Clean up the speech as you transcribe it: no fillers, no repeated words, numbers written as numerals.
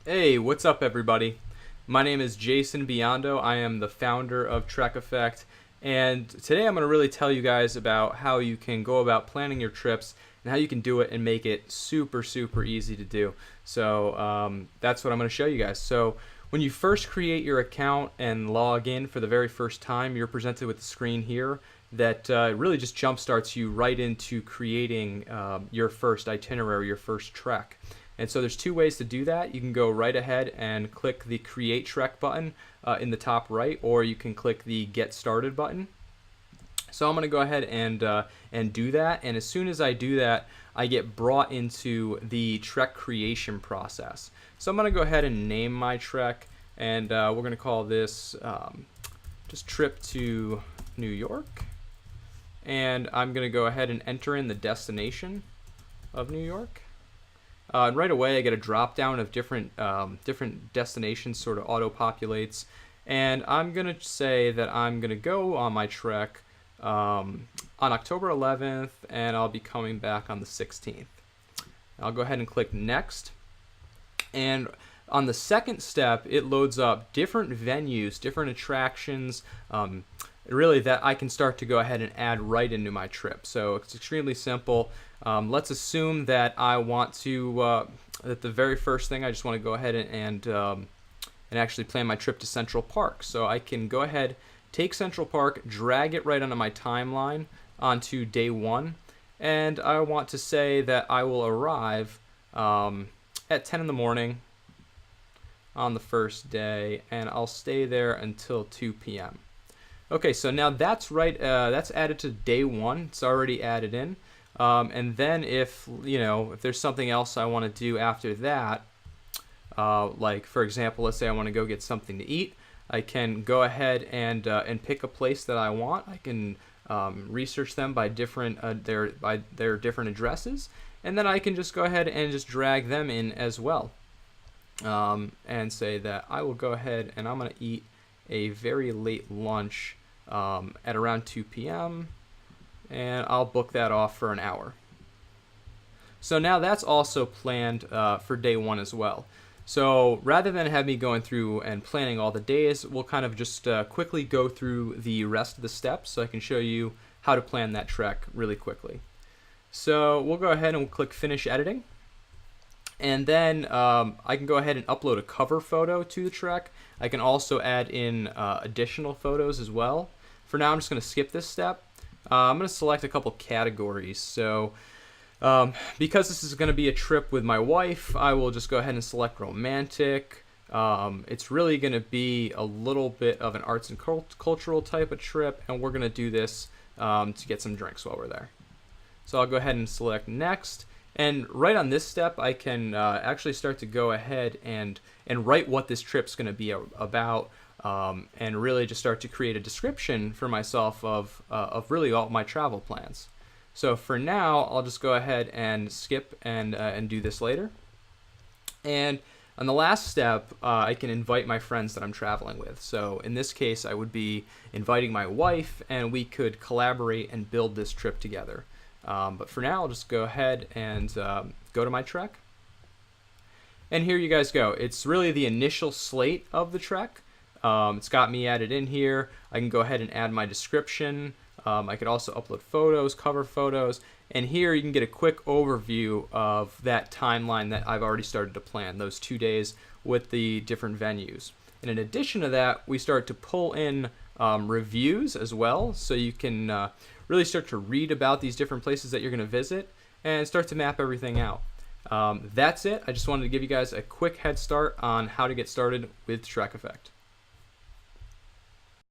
Hey, what's up, everybody? My name is Jason Biondo. I am the founder of Trekeffect, and today I'm going to really tell you guys about how you can go about planning your trips and how you can do it and make it super, super easy to do. So that's what I'm going to show you guys. So when you first create your account and log in for the very first time, you're presented with the screen here that really just jumpstarts you right into creating your first itinerary, your first trek. And so there's two ways to do that. You can go right ahead and click the Create Trek button in the top right, or you can click the Get Started button. So I'm going to go ahead and do that. And as soon as I do that, I get brought into the trek creation process. So I'm going to go ahead and name my trek, and we're going to call this just Trip to New York. And I'm going to go ahead and enter in the destination of New York. And right away, I get a drop down of different destinations, sort of auto populates, and I'm gonna say that I'm gonna go on my trek on October 11th, and I'll be coming back on the 16th. I'll go ahead and click next, and on the second step, it loads up different venues, different attractions, really that I can start to go ahead and add right into my trip. So it's extremely simple. Let's assume that I want to, that the very first thing I just want to go ahead and actually plan my trip to Central Park. So I can go ahead, take Central Park, drag it right onto my timeline onto day one, and I want to say that I will arrive at 10 in the morning on the first day, and I'll stay there until 2 p.m. Okay, so now that's right. That's added to day one. It's already added in. And then if there's something else I want to do after that, like for example, let's say I want to go get something to eat, I can go ahead and pick a place that I want. I can research them by their different addresses, and then I can just go ahead and just drag them in as well, and say that I will go ahead and I'm going to eat a very late lunch at around 2 p.m. and I'll book that off for an hour. So now that's also planned for day one as well. So rather than have me going through and planning all the days, we'll kind of just quickly go through the rest of the steps so I can show you how to plan that trek really quickly. So we'll go ahead and we'll click Finish Editing. And then I can go ahead and upload a cover photo to the trek. I can also add in additional photos as well. For now, I'm just going to skip this step. I'm going to select a couple categories. So because this is going to be a trip with my wife, I will just go ahead and select romantic. It's really going to be a little bit of an arts and cultural type of trip, and we're going to do this to get some drinks while we're there. So I'll go ahead and select next. And right on this step, I can actually start to go ahead and write what this trip's going to be about, and really just start to create a description for myself of really all my travel plans. So for now, I'll just go ahead and skip and do this later. And on the last step, I can invite my friends that I'm traveling with. So in this case, I would be inviting my wife, and we could collaborate and build this trip together. But for now, I'll just go ahead and go to my trek. And here you guys go. It's really the initial slate of the trek. It's got me added in here. I can go ahead and add my description. I could also upload photos, cover photos. And here you can get a quick overview of that timeline that I've already started to plan, those 2 days with the different venues. And in addition to that, we start to pull in reviews as well. So you can really start to read about these different places that you're going to visit and start to map everything out. That's it. I just wanted to give you guys a quick head start on how to get started with Trekeffect.